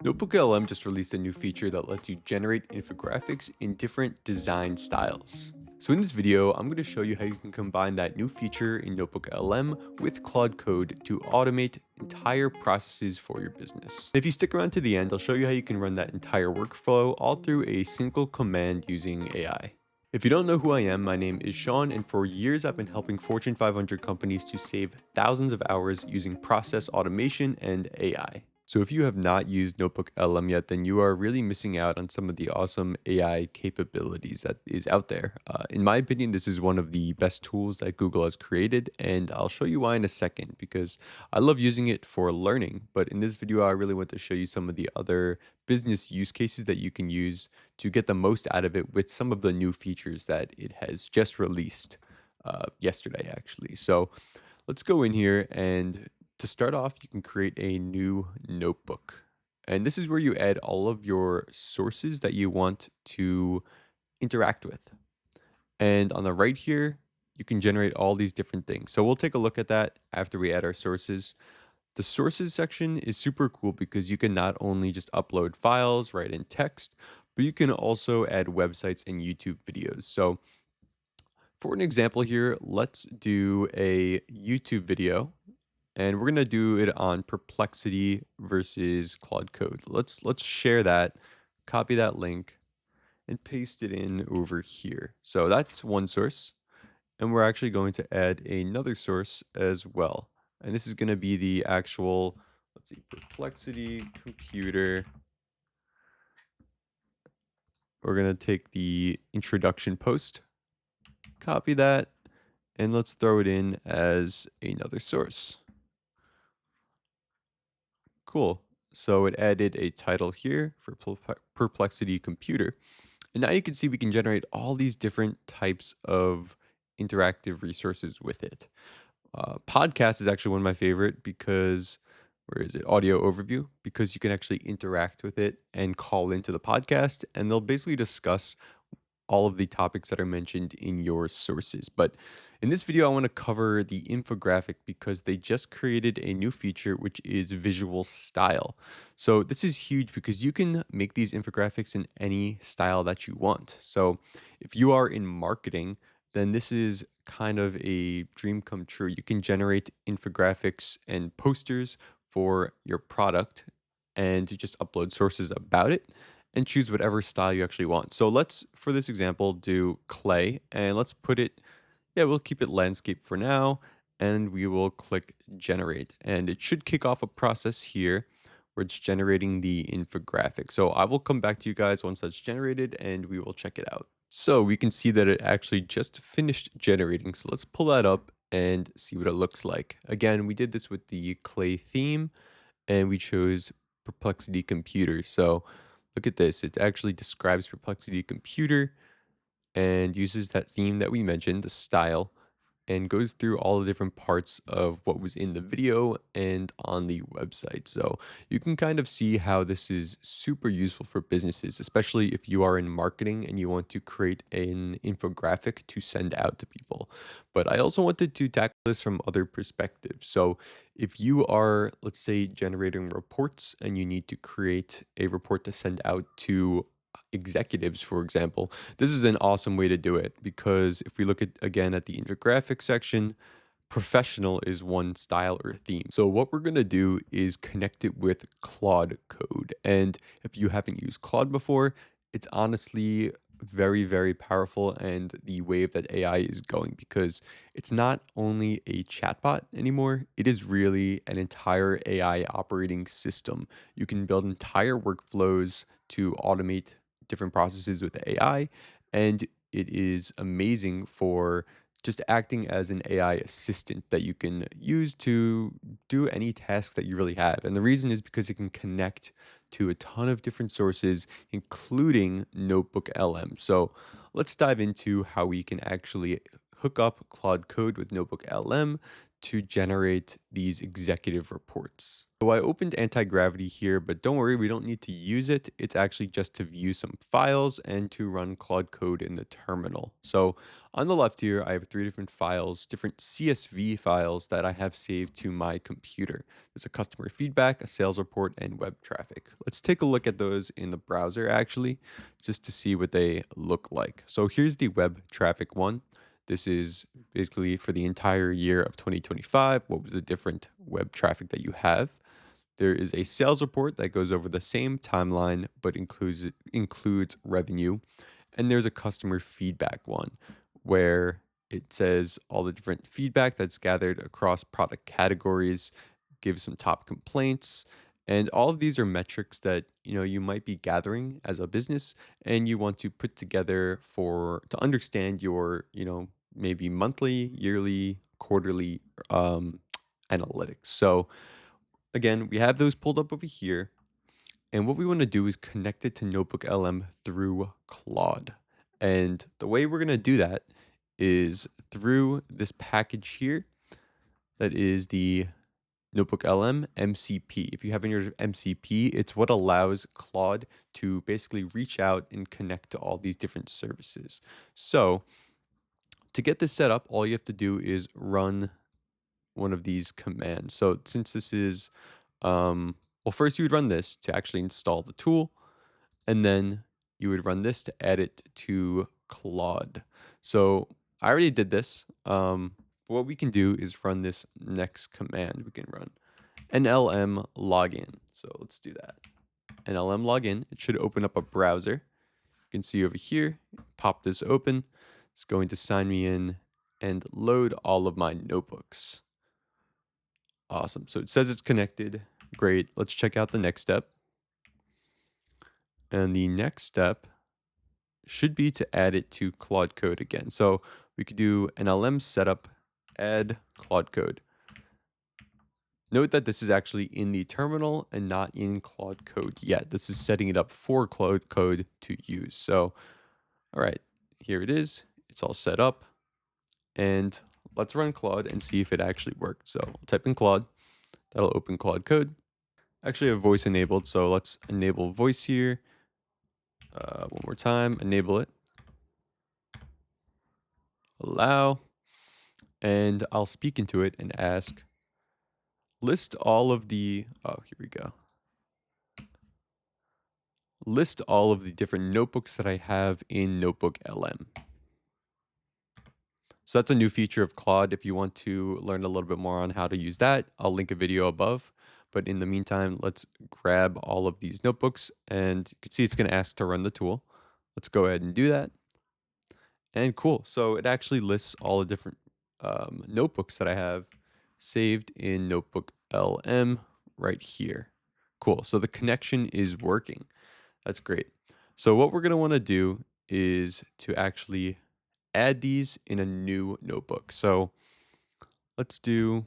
NotebookLM just released a new feature that lets you generate infographics in different design styles. So in this video, I'm going to show you how you can combine that new feature in NotebookLM with Claude Code to automate entire processes for your business. If you stick around to the end, I'll show you how you can run that entire workflow all through a single command using AI. If you don't know who I am, my name is Sean, and for years I've been helping Fortune 500 companies to save thousands of hours using process automation and AI. So if you have not used Notebook LM yet, then you are really missing out on some of the awesome AI capabilities that is out there. In my opinion, this is one of the best tools that Google has created, and I'll show you why in a second because I love using it for learning. But in this video, I really want to show you some of the other business use cases that you can use to get the most out of it with some of the new features that it has just released yesterday, actually. So let's go in here, and to start off, you can create a new notebook. And this is where you add all of your sources that you want to interact with. And on the right here, you can generate all these different things. So we'll take a look at that after we add our sources. The sources section is super cool because you can not only just upload files, write in text, but you can also add websites and YouTube videos. So for an example here, let's do a YouTube video, and we're gonna do it on Perplexity versus Claude Code. Let's share that, copy that link, and paste it in over here. So that's one source, and we're actually going to add another source as well. And this is gonna be the actual, let's see, Perplexity computer. We're gonna take the introduction post, copy that, and let's throw it in as another source. Cool. So it added a title here for Perplexity Computer. And now you can see we can generate all these different types of interactive resources with it. Podcast is actually one of my favorite because, where is it? Audio overview, because you can actually interact with it and call into the podcast, and they'll basically discuss all of the topics that are mentioned in your sources. But in this video, I want to cover the infographic because they just created a new feature, which is visual style. So this is huge because you can make these infographics in any style that you want. So if you are in marketing, then this is kind of a dream come true. You can generate infographics and posters for your product and to just upload sources about it and choose whatever style you actually want. So let's, for this example, do clay, and let's put it, yeah, we'll keep it landscape for now, and we will click generate. And it should kick off a process here where it's generating the infographic. So I will come back to you guys once that's generated and we will check it out. So we can see that it actually just finished generating. So let's pull that up and see what it looks like. Again, we did this with the clay theme and we chose Perplexity Computer. So look at this. It actually describes Perplexity Computer and uses that theme that we mentioned, the style, and goes through all the different parts of what was in the video and on the website. So you can kind of see how this is super useful for businesses, especially if you are in marketing and you want to create an infographic to send out to people. But I also wanted to tackle this from other perspectives. So if you are, let's say, generating reports and you need to create a report to send out to executives, for example, this is an awesome way to do it because if we look at again at the infographic section, professional is one style or theme. So what we're going to do is connect it with Claude Code. And if you haven't used Claude before, it's honestly very, very powerful and the wave that AI is going because it's not only a chatbot anymore, it is really an entire AI operating system. You can build entire workflows to automate different processes with AI, and it is amazing for just acting as an AI assistant that you can use to do any task that you really have. And the reason is because it can connect to a ton of different sources, including Notebook LM. So let's dive into how we can actually hook up Claude Code with Notebook LM to generate these executive reports. So I opened AntiGravity here, but don't worry, we don't need to use it. It's actually just to view some files and to run Claude Code in the terminal. So on the left here, I have 3 different files, different CSV files that I have saved to my computer. There's a customer feedback, a sales report, and web traffic. Let's take a look at those in the browser actually, just to see what they look like. So here's the web traffic one. This is basically for the entire year of 2025. What was the different web traffic that you have? There is a sales report that goes over the same timeline but includes revenue. And there's a customer feedback one where it says all the different feedback that's gathered across product categories, gives some top complaints, and all of these are metrics that you might be gathering as a business and you want to put together for to understand your maybe monthly, yearly, quarterly analytics. So again, we have those pulled up over here. And what we want to do is connect it to NotebookLM through Claude. And the way we're going to do that is through this package here that is the NotebookLM MCP. If you have in your MCP, it's what allows Claude to basically reach out and connect to all these different services. So to get this set up, all you have to do is run one of these commands. So since this is, well, first you would run this to actually install the tool, and then you would run this to add it to Claude. So I already did this. What we can do is run this next command. We can run nlm login. So let's do that. nlm login. It should open up a browser. You can see over here, pop this open. It's going to sign me in and load all of my notebooks. Awesome. So it says it's connected. Great. Let's check out the next step. And the next step should be to add it to Claude Code again. So we could do an LM setup, add Claude Code. Note that this is actually in the terminal and not in Claude Code yet. This is setting it up for Claude Code to use. So, all right, here it is. It's all set up. And let's run Claude and see if it actually worked. So I'll type in Claude. That'll open Claude Code. Actually, I have voice enabled, so let's enable voice here. One more time, enable it. Allow. And I'll speak into it and ask, list all of the, here we go. List all of the different notebooks that I have in NotebookLM. So that's a new feature of Claude. If you want to learn a little bit more on how to use that, I'll link a video above. But in the meantime, let's grab all of these notebooks, and you can see it's going to ask to run the tool. Let's go ahead and do that. And cool. So it actually lists all the different notebooks that I have saved in NotebookLM right here. Cool. So the connection is working. That's great. So what we're going to want to do is to actually add these in a new notebook. So let's do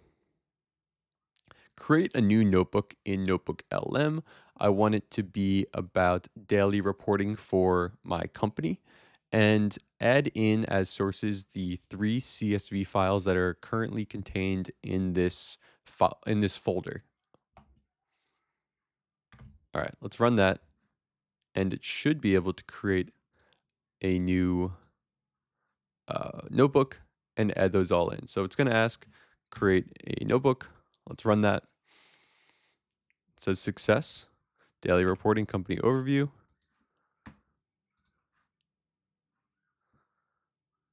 create a new notebook in NotebookLM. I want it to be about daily reporting for my company, and add in as sources the 3 CSV files that are currently contained in this folder. All right, let's run that, and it should be able to create a new notebook and add those all in. So it's going to ask create a notebook. Let's run that. It says success, daily reporting, company overview.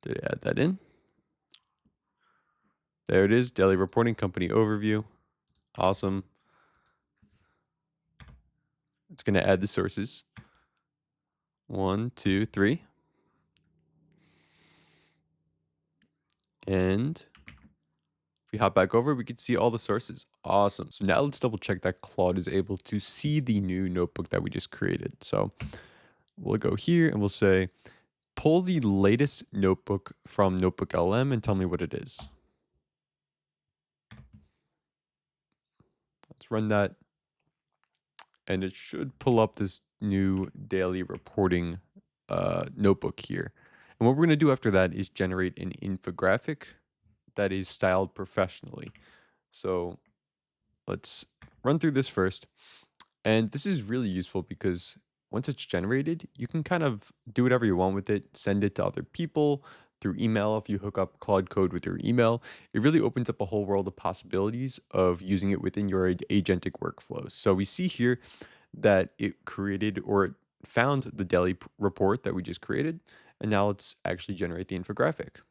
Did I add that in? There it is, daily reporting, company overview. Awesome. It's going to add the sources. 1, 2, 3. And if we hop back over, we can see all the sources. Awesome. So now let's double check that Claude is able to see the new notebook that we just created. So we'll go here and we'll say, pull the latest notebook from NotebookLM and tell me what it is. Let's run that. And it should pull up this new daily reporting notebook here. And what we're going to do after that is generate an infographic that is styled professionally. So let's run through this first. And this is really useful because once it's generated, you can kind of do whatever you want with it, send it to other people through email. If you hook up Claude Code with your email, it really opens up a whole world of possibilities of using it within your agentic workflows. So we see here that it created or it found the daily report that we just created. And now let's actually generate the infographic.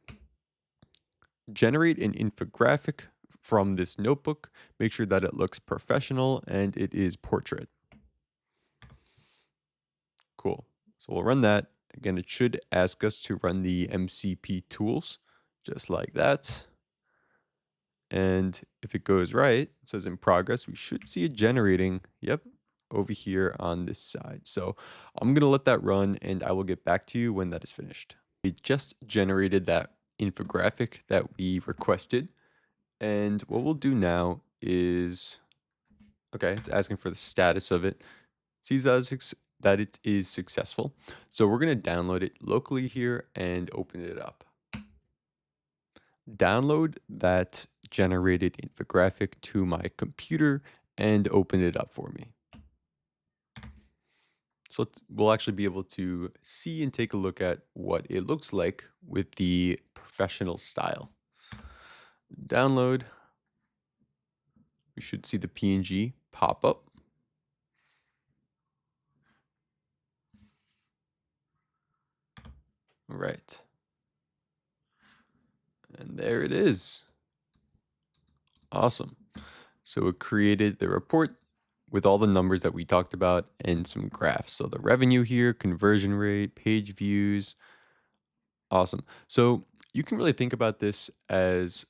Generate an infographic from this notebook. Make sure that it looks professional and it is portrait. Cool. So we'll run that. Again, it should ask us to run the MCP tools, just like that. And if it goes right, it says in progress, we should see it generating, yep, over here on this side. So I'm going to let that run and I will get back to you when that is finished. We just generated that infographic that we requested. And what we'll do now is, okay, it's asking for the status of it. Sees that it is successful. So we're going to download it locally here and open it up. Download that generated infographic to my computer and open it up for me. So we'll actually be able to see and take a look at what it looks like with the professional style. Download. We should see the PNG pop up. All right. And there it is. Awesome. So it created the report with all the numbers that we talked about and some graphs. So the revenue here, conversion rate, page views. Awesome. So you can really think about this as,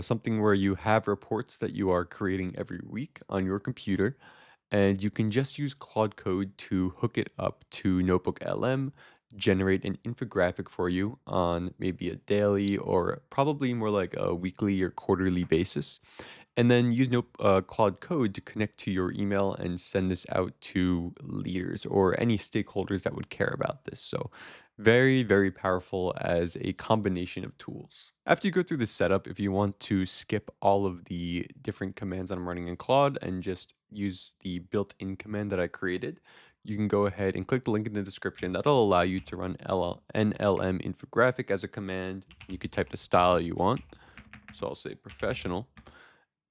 something where you have reports that you are creating every week on your computer, and you can just use Claude Code to hook it up to NotebookLM, generate an infographic for you on maybe a daily or probably more like a weekly or quarterly basis, and then use Claude Code to connect to your email and send this out to leaders or any stakeholders that would care about this. So very, very powerful as a combination of tools. After you go through the setup, if you want to skip all of the different commands that I'm running in Claude and just use the built-in command that I created, you can go ahead and click the link in the description. That'll allow you to run NLM infographic as a command. You could type the style you want. So I'll say professional,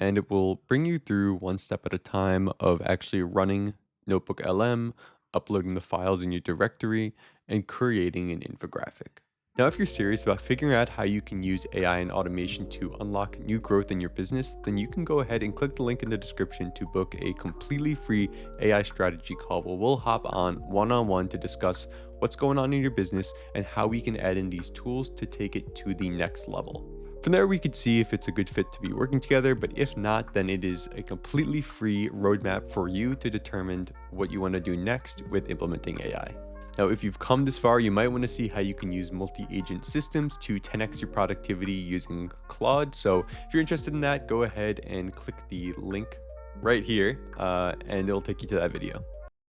and it will bring you through one step at a time of actually running NotebookLM, uploading the files in your directory, and creating an infographic. Now, if you're serious about figuring out how you can use AI and automation to unlock new growth in your business, then you can go ahead and click the link in the description to book a completely free AI strategy call where we'll hop on one-on-one to discuss what's going on in your business and how we can add in these tools to take it to the next level. From there, we could see if it's a good fit to be working together, but if not, then it is a completely free roadmap for you to determine what you want to do next with implementing AI. Now, if you've come this far, you might want to see how you can use multi-agent systems to 10x your productivity using Claude. So if you're interested in that, go ahead and click the link right here, and it'll take you to that video.